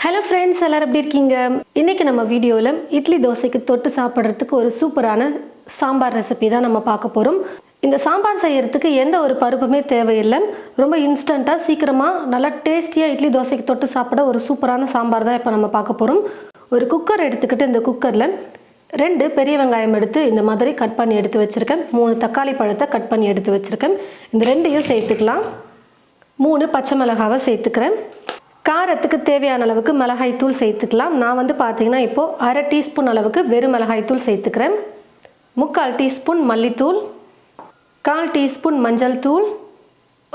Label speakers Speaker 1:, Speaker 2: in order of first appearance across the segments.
Speaker 1: Hello friends, எல்லாரும் எப்படி இருக்கீங்க? இன்னைக்கு நம்ம வீடியோல இட்லி தோசைக்கு தொட்டு சாப்பிடுறதுக்கு ஒரு சூப்பரான சாம்பார் ரெசிபி தான் நம்ம பார்க்க போறோம். இந்த சாம்பார் செய்யறதுக்கு எந்த ஒரு பருப்புமே தேவையில்லை. ரொம்ப இன்ஸ்டன்ட்டா சீக்கிரமா நல்லா டேஸ்டியா இட்லி தோசைக்கு தொட்டு சாப்பிட ஒரு சூப்பரான சாம்பார் தான் இப்போ நம்ம பார்க்க போறோம். ஒரு குக்கர் எடுத்துக்கிட்டு இந்த குக்கர்ல 2 பெரிய வெங்காயம் எடுத்து இந்த மாதிரி கட் பண்ணி எடுத்து வச்சிருக்கேன். 3 தக்காளி பழத்தை கட் பண்ணி எடுத்து வச்சிருக்கேன். இந்த ரெண்டையும் சேர்த்துக்கலாம். 3 பச்சை மிளகாவை சேர்த்துக்கிறேன். காரத்துக்கு தேவையான அளவுக்கு மிளகாய் தூள் சேர்த்துக்கலாம். நான் வந்து பார்த்தீங்கன்னா இப்போ 1/2 டீஸ்பூன் அளவுக்கு வெறும் மிளகாய் தூள் சேர்த்துக்கிறேன். 3/4 டீஸ்பூன் மல்லித்தூள், 1/4 டீஸ்பூன் மஞ்சள் தூள்,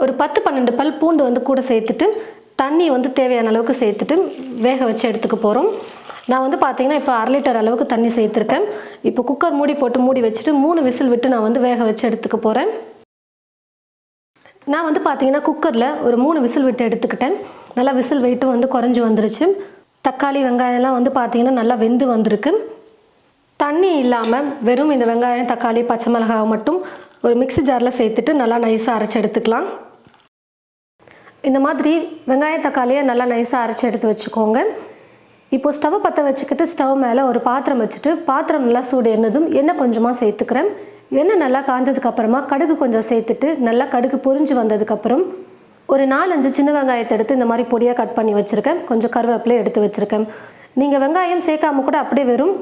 Speaker 1: ஒரு 10-12 பல் பூண்டு வந்து கூட சேர்த்துட்டு தண்ணி வந்து தேவையான அளவுக்கு சேர்த்துட்டு வேக வச்சு எடுத்துக்க போகிறோம். நான் வந்து பார்த்தீங்கன்னா இப்போ 1/2 லிட்டர் அளவுக்கு தண்ணி சேர்த்துருக்கேன். இப்போ குக்கர் மூடி போட்டு மூடி வச்சுட்டு 3 விசில் விட்டு நான் வந்து வேக வச்சு எடுத்துக்க போகிறேன். நான் வந்து பார்த்தீங்கன்னா குக்கரில் ஒரு 3 விசில் விட்டு எடுத்துக்கிட்டேன். நல்லா விசில் வெயிட்டும் வந்து குறைஞ்சி வந்துருச்சு. தக்காளி வெங்காயம்லாம் வந்து பார்த்தீங்கன்னா நல்லா வெந்து வந்திருக்கு. தண்ணி இல்லாமல் வெறும் இந்த வெங்காயம் தக்காளி பச்சை மிளகாய் மட்டும் ஒரு மிக்ஸி ஜாரில் சேர்த்துட்டு நல்லா நைஸாக அரைச்சி எடுத்துக்கலாம். இந்த மாதிரி வெங்காயம் தக்காளியை நல்லா நைஸாக அரைச்சி எடுத்து வச்சுக்கோங்க. இப்போது ஸ்டவ்வை பற்ற வச்சுக்கிட்டு ஸ்டவ் மேலே ஒரு பாத்திரம் வச்சுட்டு பாத்திரம் நல்லா சூடு எண்ணதும் எண்ணெய் கொஞ்சமாக சேர்த்துக்கிறேன். எண்ணெய் நல்லா காஞ்சதுக்கப்புறமா கடுகு கொஞ்சம் சேர்த்துட்டு நல்லா கடுகு பொரிஞ்சு வந்ததுக்கப்புறம் ஒரு 4-5 சின்ன வெங்காயத்தை எடுத்து இந்த மாதிரி பொடியாக கட் பண்ணி வச்சுருக்கேன். கொஞ்சம் கருவேப்பிலை எடுத்து வச்சுருக்கேன். நீங்கள் வெங்காயம் சேர்க்காம கூட அப்படியே வெறும்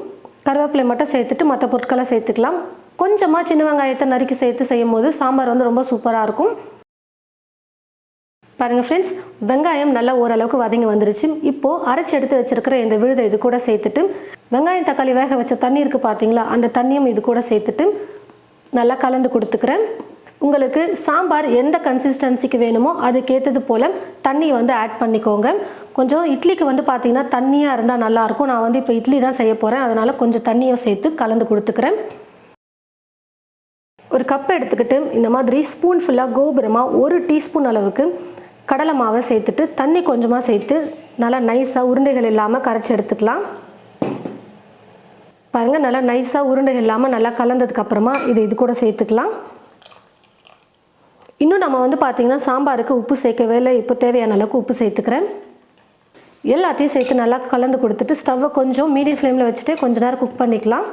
Speaker 1: கருவேப்பிலை மட்டும் சேர்த்துட்டு மற்ற பொருட்களை சேர்த்துக்கலாம். கொஞ்சமாக சின்ன வெங்காயத்தை நறுக்கி சேர்த்து செய்யும் போது சாம்பார் வந்து ரொம்ப சூப்பராக இருக்கும். பாருங்கள் ஃப்ரெண்ட்ஸ், வெங்காயம் நல்லா ஓரளவுக்கு வதங்கி வந்துருச்சு. இப்போது அரைச்சி எடுத்து வச்சுருக்கிற இந்த விழுதை இது கூட சேர்த்துட்டு வெங்காயம் தக்காளி வேக வச்ச தண்ணி இருக்குது பார்த்தீங்களா, அந்த தண்ணியும் இது கூட சேர்த்துட்டு நல்லா கலந்து கொடுத்துக்கிறேன். உங்களுக்கு சாம்பார் எந்த கன்சிஸ்டன்சிக்கு வேணுமோ அதுக்கேற்றது போல் தண்ணி வந்து ஆட் பண்ணிக்கோங்க. கொஞ்சம் இட்லிக்கு வந்து பார்த்திங்கன்னா தண்ணியாக இருந்தால் நல்லாயிருக்கும். நான் வந்து இப்போ இட்லி தான் செய்ய போகிறேன், அதனால் கொஞ்சம் தண்ணியை சேர்த்து கலந்து கொடுத்துக்கிறேன். ஒரு கப் எடுத்துக்கிட்டு இந்த மாதிரி ஸ்பூன் ஃபுல்லாக கோபுரமாக 1 டீஸ்பூன் அளவுக்கு கடலை மாவை சேர்த்துட்டு தண்ணி கொஞ்சமாக சேர்த்து நல்லா நைஸாக உருண்டைகள் இல்லாமல் கரைச்சி எடுத்துக்கலாம். பாருங்கள், நல்லா நைஸாக உருண்டைகள் இல்லாமல் நல்லா கலந்ததுக்கப்புறமா இது கூட சேர்த்துக்கலாம். இன்னும் நம்ம வந்து பார்த்திங்கன்னா சாம்பாருக்கு உப்பு சேர்க்கவே இல்லை. இப்போ தேவையான அளவுக்கு உப்பு சேர்த்துக்கிறேன். எல்லாத்தையும் சேர்த்து நல்லா கலந்து கொடுத்துட்டு ஸ்டவ்வை கொஞ்சம் மீடியம் ஃப்ளேமில் வச்சுட்டு கொஞ்சம் நேரம் குக் பண்ணிக்கலாம்.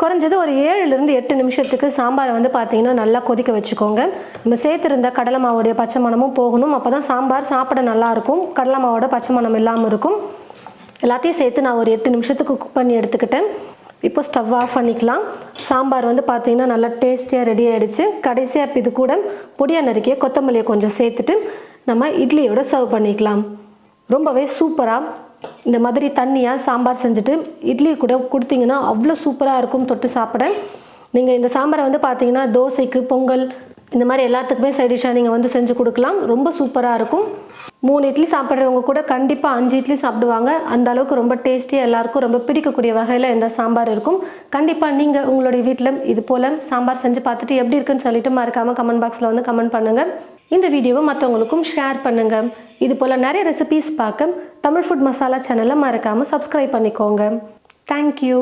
Speaker 1: குறைஞ்சது ஒரு 7-8 நிமிஷத்துக்கு சாம்பாரை வந்து பார்த்திங்கன்னா நல்லா கொதிக்க வச்சுக்கோங்க. நம்ம சேர்த்துருந்த கடலை மாவோடைய பச்சை மணமும் போகணும். அப்போ தான் சாம்பார் சாப்பிட நல்லாயிருக்கும். கடலை மாவோட பச்சை மணம் இல்லாமல் இருக்கும். எல்லாத்தையும் சேர்த்து நான் ஒரு 8 நிமிஷத்துக்கு குக் பண்ணி எடுத்துக்கிட்டேன். இப்போ ஸ்டவ் ஆஃப் பண்ணிக்கலாம். சாம்பார் வந்து பார்த்திங்கன்னா நல்லா டேஸ்டியாக ரெடி ஆகிடுச்சு. கடைசியாக இப்போ இது கூட பொடியாக நறுக்கிய கொத்தமல்லியை கொஞ்சம் சேர்த்துட்டு நம்ம இட்லியோட சர்வ் பண்ணிக்கலாம். ரொம்பவே சூப்பராக இந்த மாதிரி தண்ணியாக சாம்பார் செஞ்சுட்டு இட்லி கூட கொடுத்தீங்கன்னா அவ்வளோ சூப்பராக இருக்கும் தொட்டு சாப்பிட. நீங்கள் இந்த சாம்பாரை வந்து பார்த்தீங்கன்னா தோசைக்கு, பொங்கல் இந்த மாதிரி எல்லாத்துக்குமே சைட் டிஷ்ஷாக நீங்கள் வந்து செஞ்சு கொடுக்கலாம். ரொம்ப சூப்பராக இருக்கும். 3 இட்லி சாப்பிட்றவங்க கூட கண்டிப்பாக 5 இட்லி சாப்பிடுவாங்க. அந்த அளவுக்கு ரொம்ப டேஸ்டியாக எல்லாருக்கும் ரொம்ப பிடிக்கக்கூடிய வகையில் இந்த சாம்பார் இருக்கும். கண்டிப்பாக நீங்கள் உங்களுடைய வீட்டில் இது போல் சாம்பார் செஞ்சு பார்த்துட்டு எப்படி இருக்குன்னு சொல்லிட்டு மறக்காமல் கமெண்ட் பாக்ஸில் வந்து கமெண்ட் பண்ணுங்கள். இந்த வீடியோவை மற்றவங்களுக்கும் ஷேர் பண்ணுங்கள். இது போல் நிறைய ரெசிபீஸ் பார்க்க தமிழ் ஃபுட் மசாலா சேனலை மறக்காமல் சப்ஸ்கிரைப் பண்ணிக்கோங்க. தேங்க்யூ.